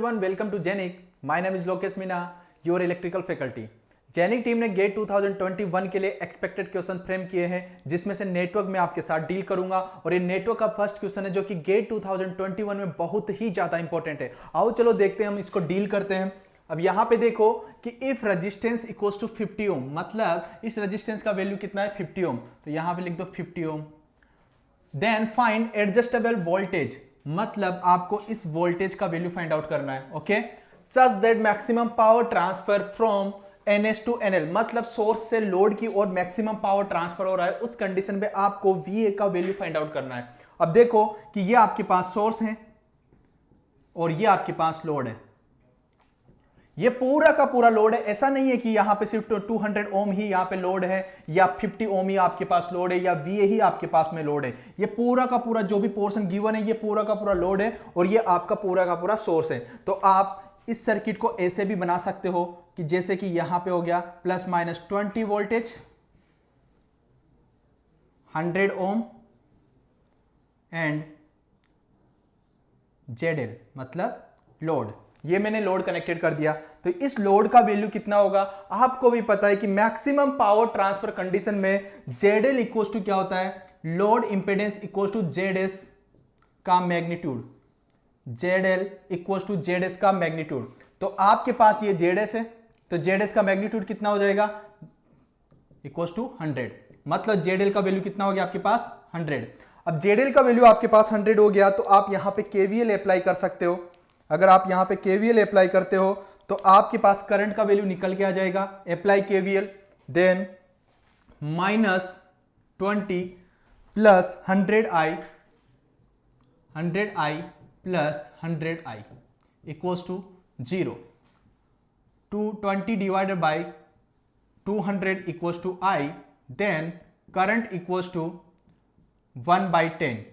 everyone, welcome to Genic. My name is Lokesh Meena, your electrical faculty. जेनिक team ने GATE 2021 के लिए expected question frame किए हैं, जिसमें से नेटवर्क में आपके साथ डील करूंगा और ये नेटवर्क का फर्स्ट क्वेश्चन है जो कि गेट 2021 में बहुत ही ज्यादा इंपॉर्टेंट है। आओ चलो देखते हैं, हम इसको डील करते हैं। अब यहां पे देखो कि इफ रेजिस्टेंस इक्वल्स टू 50 ओम, मतलब इस रेजिस्टेंस का वैल्यू कितना है 50 ओम, तो यहां पे लिख दो 50 ओम। देन फाइंड एडजस्टेबल वोल्टेज, मतलब आपको इस वोल्टेज का वैल्यू फाइंड आउट करना है। Okay, such that maximum power transfer from NS to NL, मतलब सोर्स से लोड की ओर मैक्सिमम पावर ट्रांसफर हो रहा है, उस कंडीशन में आपको VA का वैल्यू फाइंड आउट करना है। अब देखो कि ये आपके पास सोर्स है और ये आपके पास लोड है, ये पूरा का पूरा लोड है। ऐसा नहीं है कि यहां पे सिर्फ 200 ओम ही यहां पे लोड है या 50 ओम ही आपके पास लोड है या VA ही आपके पास में लोड है। ये पूरा का पूरा जो भी पोर्शन गिवन है, ये पूरा का पूरा लोड है और ये आपका पूरा का पूरा सोर्स है। तो आप इस सर्किट को ऐसे भी बना सकते हो कि जैसे कि यहां पे हो गया plus minus 20 voltage, 100 ohm and ZL मतलब लोड। ये मैंने लोड कनेक्टेड कर दिया, तो इस लोड का वैल्यू कितना होगा आपको भी पता है कि मैक्सिमम पावर ट्रांसफर कंडीशन में ZL इक्वल टू क्या होता है, load impedance equal to ZS का magnitude, ZL equal to ZS का मैग्नीट्यूड। तो आपके पास ये ZS है, तो ZS का मैग्नीट्यूड कितना हो जाएगा, इक्वल टू 100, मतलब ZL का वैल्यू कितना हो गया आपके पास 100। अब ZL का वैल्यू आपके पास 100 हो गया, तो आप यहां पे KVL अप्लाई कर सकते हो। अगर आप यहां पे KVL अप्लाई करते हो तो आपके पास करंट का वैल्यू निकल के आ जाएगा। Apply KVL, then -20 plus 100i plus 100i equals to 0। 220 divided by 200 equals to i, then current equals to 1/10।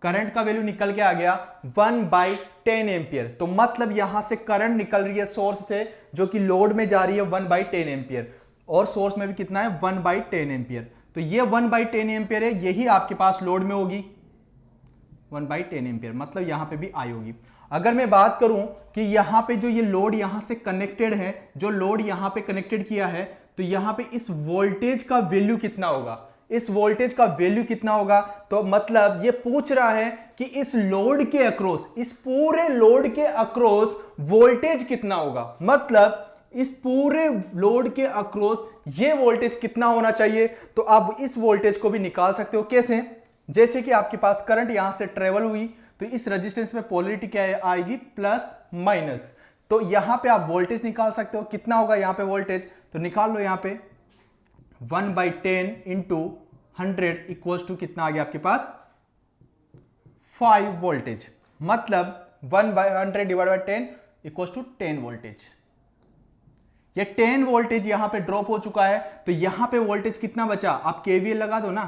Current का वैल्यू निकल के आ गया 1/10 एम्पियर। तो मतलब यहां से करंट निकल रही है सोर्स से जो कि लोड में जा रही है 1/10 एम्पियर, और सोर्स में भी कितना है 1/10 एम्पियर। तो ये 1/10 एम्पियर है, यही आपके पास लोड में होगी 1/10 एम्पियर, मतलब यहां पे भी आई होगी। अगर मैं बात करूं कि यहां पे जो ये लोड यहां से कनेक्टेड है, जो लोड यहां पे कनेक्टेड किया है, तो यहां पे इस वोल्टेज का वैल्यू कितना होगा, इस वोल्टेज का वैल्यू कितना होगा, तो मतलब ये पूछ रहा है कि इस लोड के अक्रॉस, इस पूरे लोड के अक्रॉस वोल्टेज कितना होगा, मतलब इस पूरे लोड के अक्रॉस ये वोल्टेज कितना होना चाहिए। तो आप इस वोल्टेज को भी निकाल सकते हो। कैसे, जैसे कि आपके पास करंट यहां से ट्रेवल हुई, तो इस रेजिस्टेंस में पोलैरिटी क्या आएगी, प्लस माइनस। तो यहां पे आप वोल्टेज निकाल सकते हो, कितना होगा यहां पे वोल्टेज, तो निकाल लो यहां पे 1/10 इंटू 100 इक्वल्स टू कितना आ गया आपके पास 5 वोल्टेज, मतलब 1/100 divide by 10 equals to 10 voltage. ये 10 वोल्टेज यहां पे ड्रॉप हो चुका है, तो यहां पे वोल्टेज कितना बचा, आप KVL लगा दो ना।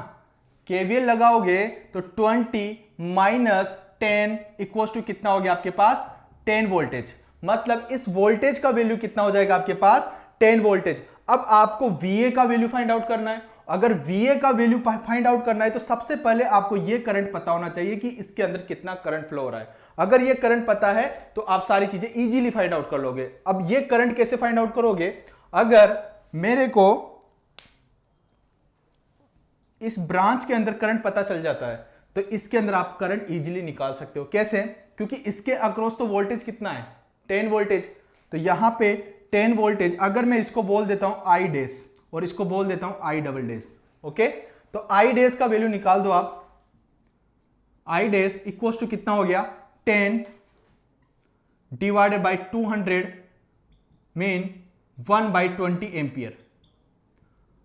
KVL लगाओगे तो 20 माइनस 10 इक्वल्स टू कितना हो गया आपके पास 10 वोल्टेज, मतलब इस वोल्टेज का वैल्यू कितना हो जाएगा आपके पास 10 वोल्टेज। अब आपको VA का वैल्यू फाइंड आउट करना है। अगर VA का वैल्यू फाइंड आउट करना है तो सबसे पहले आपको यह करंट पता होना चाहिए कि इसके अंदर कितना करंट फ्लो हो रहा है। अगर यह करंट पता है तो आप सारी चीजें इजीली फाइंड आउट कर लोगे। अब यह करंट कैसे फाइंड आउट करोगे, अगर मेरे को इस ब्रांच के अंदर करंट पता चल जाता है तो इसके अंदर आप करंट इजीली निकाल सकते हो। कैसे, क्योंकि इसके अक्रॉस तो वोल्टेज कितना है 10 वोल्टेज, तो यहां पे 10 वोल्टेज, अगर मैं इसको बोल देता हूं I डैश और इसको बोल देता हूं I डबल डैश, ओके, तो I डैश का वैल्यू निकाल दो आप। I डैश इक्वल्स टू कितना हो गया 10 divided by 200 mean 1/20 ampere.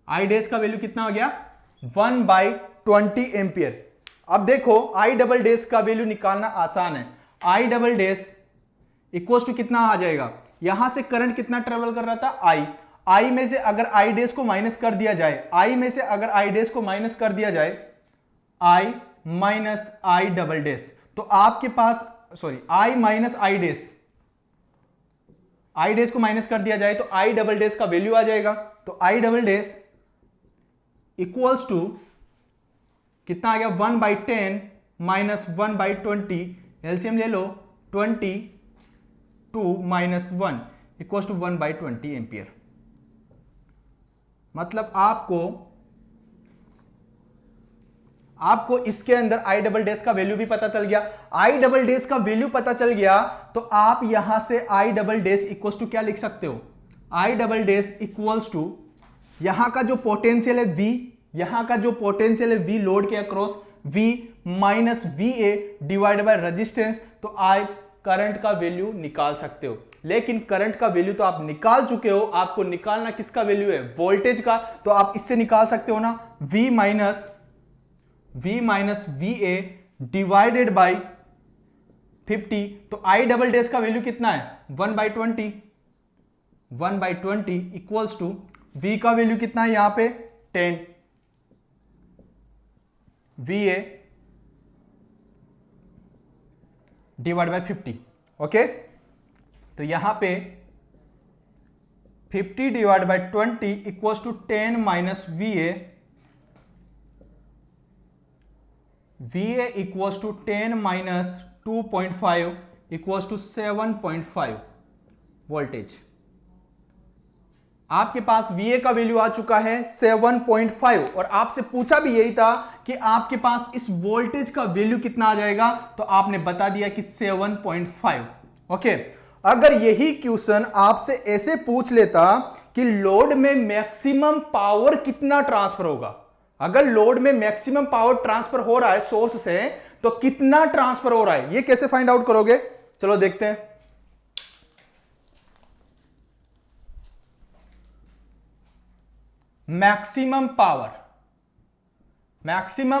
I dash का वैल्यू कितना हो गया 1/20 एम्पियर। अब देखो I डबल डैश का वैल्यू निकालना आसान है। I double dash equals to कितना आ जाएगा, यहां से करंट कितना ट्रेवल कर रहा था I में से अगर I डैश को माइनस कर दिया जाए, I में से अगर I डैश को माइनस कर दिया जाए, I minus I double dash, तो आपके पास I minus I dash, I dash को माइनस कर दिया जाए तो I डबल डैश का वैल्यू आ जाएगा। तो I double dash equals to कितना आ गया 1/10 माइनस 1/20 एलसीएम ले लो, 22 माइनस 1 इक्वल टू 1/20 एम्पियर। मतलब आपको इसके अंदर आई डबल डेस का वैल्यू भी पता चल गया। आई डबल डेस का वैल्यू पता चल गया तो आप यहां से I double dash equals to क्या लिख सकते हो, I double dash equals to यहां का जो पोटेंशियल है V, यहां का जो पोटेंशियल है V लोड के across, V minus VA divide by resistance, तो आई करंट का वैल्यू निकाल सकते हो। लेकिन करंट का वैल्यू तो आप निकाल चुके हो, आपको निकालना किसका वैल्यू है, वोल्टेज का। तो आप इससे निकाल सकते हो ना, V minus VA divided by 50। तो आई डबल डेस का वैल्यू कितना है, 1/20, 1/20 इक्वल्स टू V का वैल्यू कितना है यहां पे 10 VA डिवाइड बाय 50। ओके, तो यहां पे 50 divide by 20 equals to 10 minus VA equals to 10 minus 2.5 equals to 7.5 voltage. आपके पास VA का वैल्यू आ चुका है 7.5 और आपसे पूछा भी यही था कि आपके पास इस वोल्टेज का वैल्यू कितना आ जाएगा, तो आपने बता दिया कि 7.5। ओके, अगर यही क्वेश्चन आपसे ऐसे पूछ लेता कि लोड में मैक्सिमम पावर कितना ट्रांसफर होगा, अगर लोड में मैक्सिमम पावर ट्रांसफर हो रहा है सोर्स से, तो कितना ट्रांसफर हो रहा है, ये कैसे फाइंड आउट करोगे, चलो देखते हैं। मैक्सिमम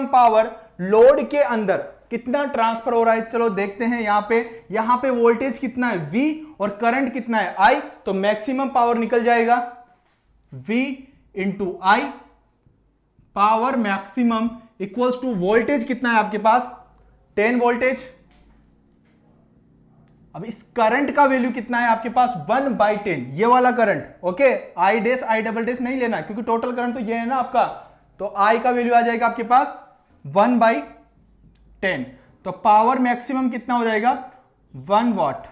पावर लोड के अंदर कितना ट्रांसफर हो रहा है, चलो देखते हैं। यहां पे वोल्टेज कितना है V और करंट कितना है I, तो मैक्सिमम पावर निकल जाएगा V into I, power maximum equals to voltage कितना है आपके पास 10 वोल्टेज। अब इस करंट का वैल्यू कितना है आपके पास 1/10, ये वाला current. Okay, I dash I double dash नहीं लेना क्योंकि टोटल करंट तो ये है ना आपका, तो आई का वैल्यू आ जाएगा आपके पास 1/10। तो पावर मैक्सिमम कितना हो जाएगा 1 वाट।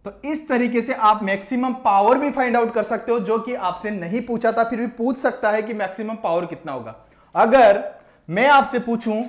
तो इस तरीके से आप मैक्सिमम पावर भी फाइंड आउट कर सकते हो, जो कि आपसे नहीं पूछा था, फिर भी पूछ सकता है कि मैक्सिमम पावर कितना होगा। अगर मैं आपसे पूछूं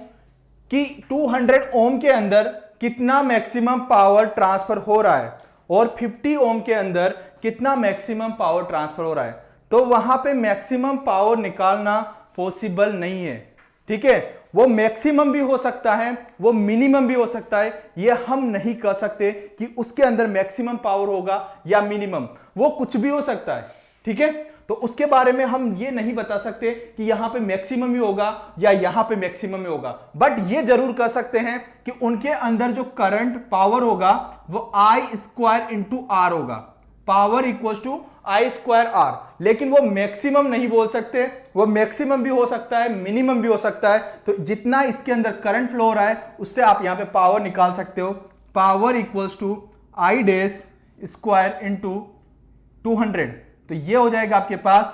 कि 200 ओम के अंदर कितना मैक्सिमम पावर ट्रांसफर हो रहा है और 50 ओम के अंदर कितना मैक्सिमम पावर ट्रांसफर हो रहा है, तो वहां पे मैक्सिमम पावर निकालना पॉसिबल नहीं है। ठीक है, वो मैक्सिमम भी हो सकता है, वो मिनिमम भी हो सकता है, ये हम नहीं कह सकते कि उसके अंदर मैक्सिमम पावर होगा या मिनिमम, वो कुछ भी हो सकता है। ठीक है, तो उसके बारे में हम ये नहीं बता सकते कि यहां पे मैक्सिमम ही होगा या यहां पे मैक्सिमम ही होगा, बट ये जरूर कह सकते हैं कि उनके अंदर जो करंट पावर होगा वो I² इंटू R होगा, पावर इक्वल टू I²R। लेकिन वो मैक्सिमम नहीं बोल सकते, वो मैक्सिमम भी हो सकता है, मिनिमम भी हो सकता है। तो जितना इसके अंदर करंट फ्लो हो रहा है उससे आप यहां पे पावर निकाल सकते हो, power equals to I² into 200। तो ये हो जाएगा आपके पास,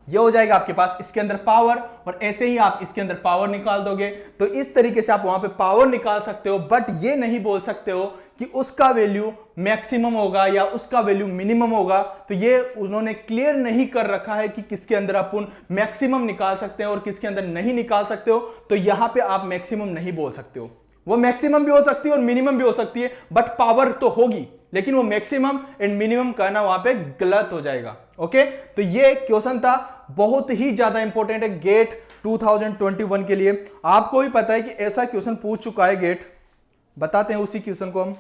ये हो जाएगा आपके पास इसके अंदर पावर, और ऐसे ही आप इसके अंदर पावर निकाल दोगे। तो इस तरीके से आप वहां पे पावर निकाल सकते हो, बट ये नहीं बोल सकते हो कि उसका वैल्यू मैक्सिमम होगा या उसका वैल्यू मिनिमम होगा। तो ये उन्होंने क्लियर नहीं कर रखा है कि किसके अंदर अपन मैक्सिमम निकाल सकते हैं और किसके अंदर नहीं निकाल सकते हो। तो यहां पे आप मैक्सिमम नहीं बोल सकते हो, वो मैक्सिमम भी हो सकती है और मिनिमम भी हो सकती है, बट पावर तो होगी, लेकिन वो मैक्सिमम एंड मिनिमम कहना वहां पे गलत हो जाएगा। ओके, तो ये क्वेश्चन था, बहुत ही ज्यादा इंपॉर्टेंट है गेट 2021 के लिए। आपको भी पता है कि ऐसा क्वेश्चन पूछ चुका है गेट, बताते हैं उसी क्वेश्चन को हम।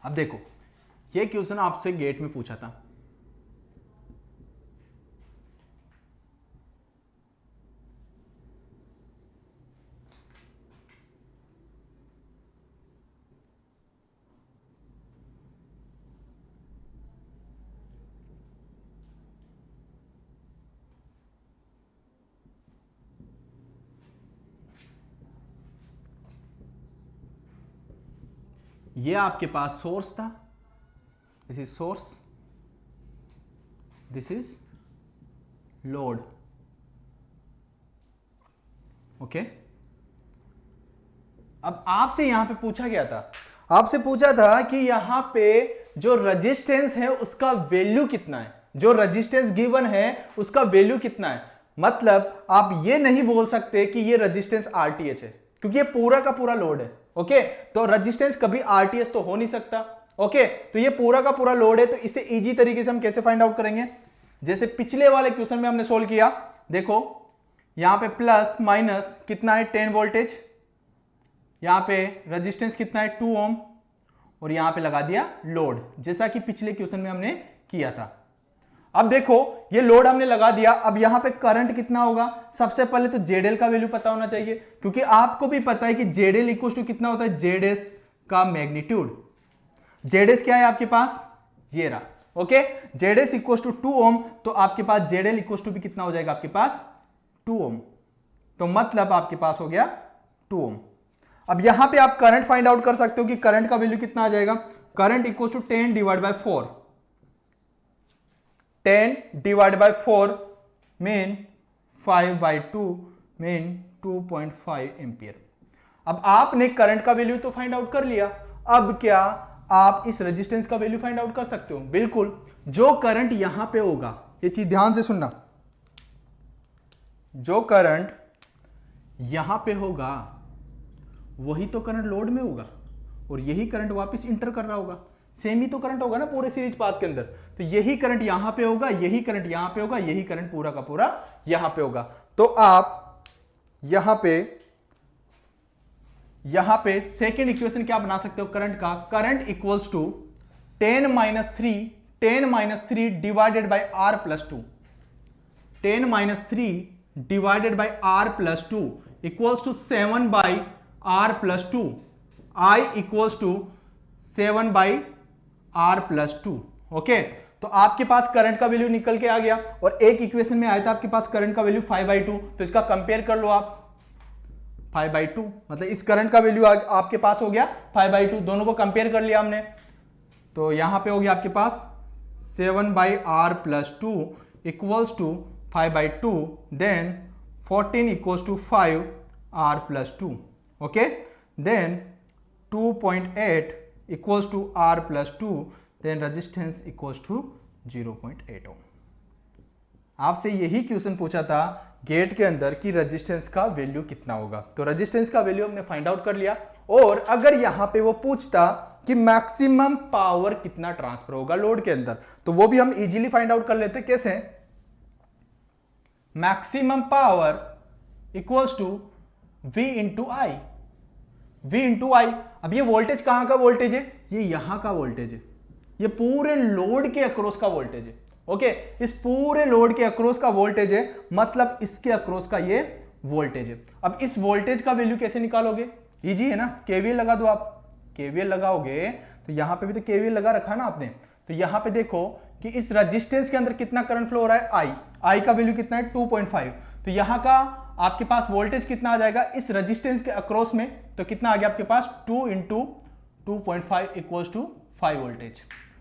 अब देखो, ये क्वेश्चन आपसे गेट में पूछा था, ये आपके पास सोर्स था, this is source, this is load. Okay, अब आपसे यहां पे पूछा गया था, आपसे पूछा था कि यहां पे जो रेजिस्टेंस है उसका वैल्यू कितना है, जो रेजिस्टेंस गिवन है उसका वैल्यू कितना है। मतलब आप ये नहीं बोल सकते कि ये रेजिस्टेंस आरटीएच है, क्योंकि ये पूरा का पूरा लोड है। ओके, तो रेजिस्टेंस कभी आरटीएच तो हो नहीं सकता। ओके, तो ये पूरा का पूरा लोड है, तो इसे इजी तरीके से हम कैसे फाइंड आउट करेंगे, जैसे पिछले वाले क्वेश्चन में हमने सोल्व किया। देखो यहां पे प्लस माइनस कितना है 10 वोल्टेज, यहां पे रेजिस्टेंस कितना है 2 ओम, और यहां पे लगा दिया लोड, जैसा कि पिछले क्वेश्चन में हमने किया था। अब देखो ये लोड हमने लगा दिया, अब यहां पे करंट कितना होगा। सबसे पहले तो जेडएल का वैल्यू पता होना चाहिए, क्योंकि आपको भी पता है कि जेडएल इक्वल टू कितना होता है, जेडएस का मैग्नीट्यूड। जेडएस क्या है आपके पास, ये रहा। ओके, जेडएस इक्वल टू 2 ओम, तो आपके पास जेडएल इक्वल टू भी कितना हो जाएगा आपके पास 2 ओम, तो मतलब आपके पास हो गया 2 ओम। अब यहां पे आप करंट फाइंड आउट कर सकते हो कि करंट का वैल्यू कितना आ जाएगा। Current equal to 10 divide by 4, 10 divide by 4 mean 5/2 mean 2.5 ampere. अब आपने करंट का वैल्यू तो फाइंड आउट कर लिया, अब क्या आप इस रेजिस्टेंस का वैल्यू फाइंड आउट कर सकते हो। बिल्कुल, जो करंट यहां पे होगा, ये चीज ध्यान से सुनना, जो करंट यहां पे होगा वही तो करंट लोड में होगा, और यही करंट वापस इंटर कर रहा होगा। सेम ही तो करंट होगा ना पूरे सीरीज पाथ के अंदर, तो यही करंट यहां पे होगा, यही करंट यहां पे होगा, यही करंट पूरा का पूरा यहां पे होगा। तो आप यहां पे सेकेंड इक्वेशन क्या बना सकते हो करंट का, current equals to 10 minus 3 divided by R plus 2, 10 minus 3 divided by R plus 2 equals to 7 by R plus 2, I equals to 7 by R plus 2। Okay, तो आपके पास करंट का वैल्यू निकल के आ गया, और एक इक्वेशन में आया था आपके पास करंट का वैल्यू 5/2, तो इसका कंपेयर कर लो आप 5/2, मतलब इस करंट का वैल्यू आपके पास हो गया 5/2, दोनों को कंपेयर कर लिया हमने, तो यहां पे हो गया आपके पास 7 by R plus 2 equals to 5/2, then 14 equals to 5 R plus 2। Okay, then 2.8 equals to R plus 2, then resistance equals to 0.8 ohm। आपसे यही क्वेश्चन पूछा था गेट के अंदर कि रेजिस्टेंस का वैल्यू कितना होगा, तो रेजिस्टेंस का वैल्यू हमने फाइंड आउट कर लिया। और अगर यहां पे वो पूछता कि मैक्सिमम पावर कितना ट्रांसफर होगा लोड के अंदर, तो वो भी हम इजीली फाइंड आउट कर लेते। कैसे, maximum power equals to V into I, V into I. अब ये वोल्टेज कहां का वोल्टेज है, ये यहां का वोल्टेज है, ये पूरे लोड के अक्रॉस का वोल्टेज है। ओके, इस पूरे लोड के अक्रॉस का वोल्टेज है, मतलब इसके अक्रॉस का ये वोल्टेज है। अब इस वोल्टेज का वैल्यू कैसे निकालोगे, इजी है ना, केवीएल लगा दो आप। केवीएल लगाओगे तो यहां पे भी तो केवीएल लगा रखा ना आपने, तो यहां पे देखो कि इस रेजिस्टेंस के अंदर कितना करंट फ्लो हो रहा है, आई का वैल्यू कितना है 2.5, तो यहां का आपके पास वोल्टेज कितना आ जाएगा इस रेजिस्टेंस के अक्रॉस में, तो कितना आ गया आपके पास 2 इंटू 2.5 इक्वल्स टू 5 वोल्टेज।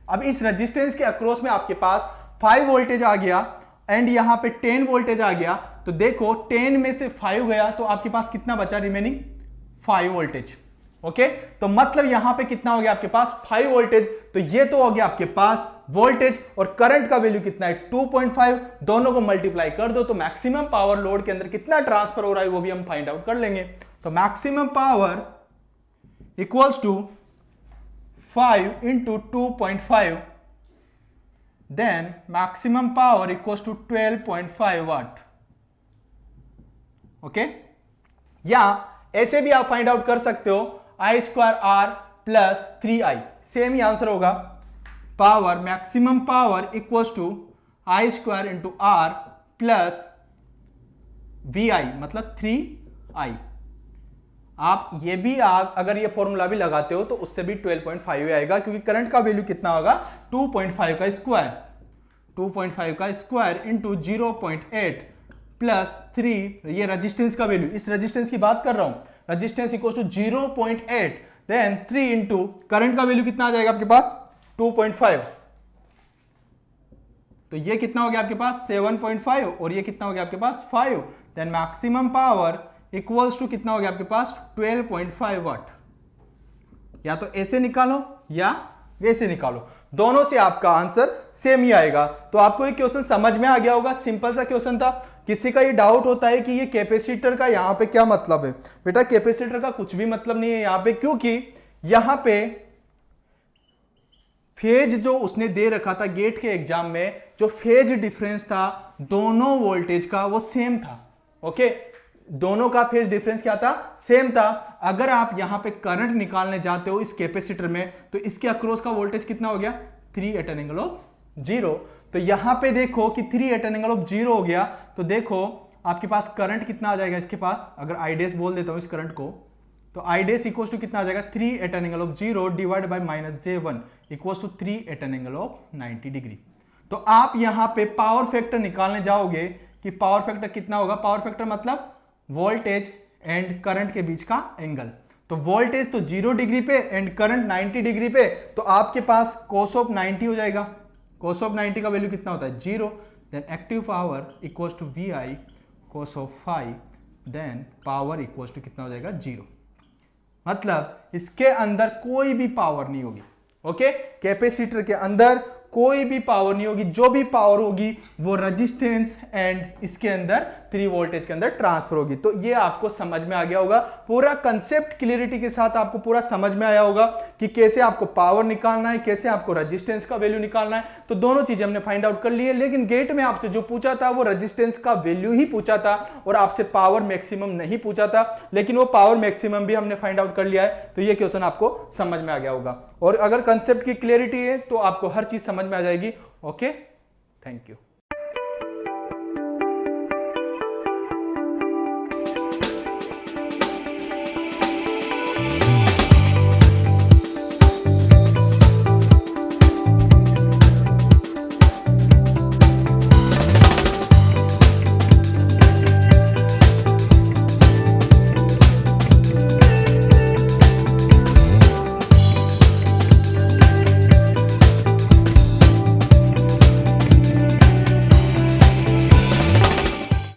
अब इस रेजिस्टेंस के अक्रॉस में आपके पास 5 वोल्टेज आ गया एंड यहां पे 10 वोल्टेज आ गया, तो देखो 10 में से 5 गया तो आपके पास कितना बचा रिमेनिंग 5 वोल्टेज। ओके, तो मतलब यहां पे कितना हो गया आपके पास 5 वोल्टेज, तो ये तो हो गया आपके पास वोल्टेज, और करंट का वैल्यू कितना है 2.5, दोनों को मल्टीप्लाई कर दो तो मैक्सिमम पावर लोड के अंदर कितना ट्रांसफर हो रहा है वो भी हम फाइंड आउट कर लेंगे। तो maximum power equals to 5 into 2.5, then maximum power equals to 12.5 watt. Okay, या ऐसे भी आप फाइंड आउट कर सकते हो I square R plus 3i, same ही आंसर होगा। Power maximum power equals to I square into R plus vi, मतलब 3i। आप ये भी अगर ये फॉर्मूला भी लगाते हो तो उससे भी 12.5 आएगा, क्योंकि करंट का वैल्यू कितना होगा 2.5 का स्क्वायर, 2.5 का स्क्वायर इंटू 0.8 प्लस 3, ये रेजिस्टेंस का वैल्यू, इस रेजिस्टेंस की बात कर रहा हूं, resistance equal to 0.8, then 3 into current का वैल्यू कितना आ जाएगा आपके पास 2.5, तो ये कितना हो गया आपके पास 7.5 और ये कितना हो गया आपके पास 5, then maximum power equals to कितना हो गया आपके पास 12.5 वाट। या तो ऐसे निकालो या वैसे निकालो, दोनों से आपका आंसर सेम ही आएगा। तो आपको ये क्वेश्चन समझ में आ गया होगा, सिंपल सा क्वेश्चन था। किसी का ये डाउट होता है कि ये कैपेसिटर का यहां पे क्या मतलब है, बेटा कैपेसिटर का कुछ भी मतलब नहीं है यहां पे, क्योंकि यहां पे फेज जो उसने दे रखा था गेट के एग्जाम में, जो फेज डिफरेंस था दोनों वोल्टेज का वो सेम था। ओके, दोनों का फेज डिफरेंस क्या था, सेम था। अगर आप यहां पे करंट निकालने जाते हो इस कैपेसिटर में, तो इसके अक्रॉस का वोल्टेज कितना हो गया 3 एट एन एंगल ऑफ 0। तो यहां पे देखो कि 3 एट एन एंगल ऑफ 0 हो गया, तो देखो आपके पास करंट कितना आ जाएगा इसके पास, अगर आई डैश बोल देता हूं इस करंट को, तो आई डैश इक्वल्स टू कितना आ जाएगा 3 at an angle of 0 divide by -j1 equals to 3 at an angle of 90 degree. तो आप यहां पे पावर फैक्टर निकालने जाओगे कि पावर फैक्टर कितना होगा, पावर फैक्टर मतलब वोल्टेज एंड करंट के बीच का एंगल। तो वोल्टेज तो 0 डिग्री पे एंड करंट 90 डिग्री पे, तो आपके पास cos ऑफ 90 हो जाएगा। cos ऑफ 90 का वैल्यू कितना होता है 0, then active power equals to VI cos of 5, then power equals to कितना हो जाएगा 0। मतलब इसके अंदर कोई भी पावर नहीं होगी। ओके, कैपेसिटर के अंदर कोई भी पावर नहीं होगी, जो भी पावर होगी वो रेजिस्टेंस एंड इसके अंदर 3 वोल्टेज के अंदर ट्रांसफर होगी। तो ये आपको समझ में आ गया होगा, पूरा कंसेप्ट क्लियरिटी के साथ आपको पूरा समझ में आया होगा कि कैसे आपको पावर निकालना है, कैसे आपको रेजिस्टेंस का वैल्यू निकालना है। तो दोनों चीजें हमने फाइंड आउट कर ली है, लेकिन गेट में आपसे जो पूछा था वो रेजिस्टेंस का वैल्यू ही पूछा था और आपसे पावर मैक्सिमम नहीं पूछा था, लेकिन वो पावर मैक्सिमम भी हमने फाइंड आउट कर लिया है। तो ये क्वेश्चन आपको समझ में आ गया होगा, और अगर कंसेप्ट की क्लियरिटी है तो आपको हर चीज समझ में आ जाएगी। Okay, thank you.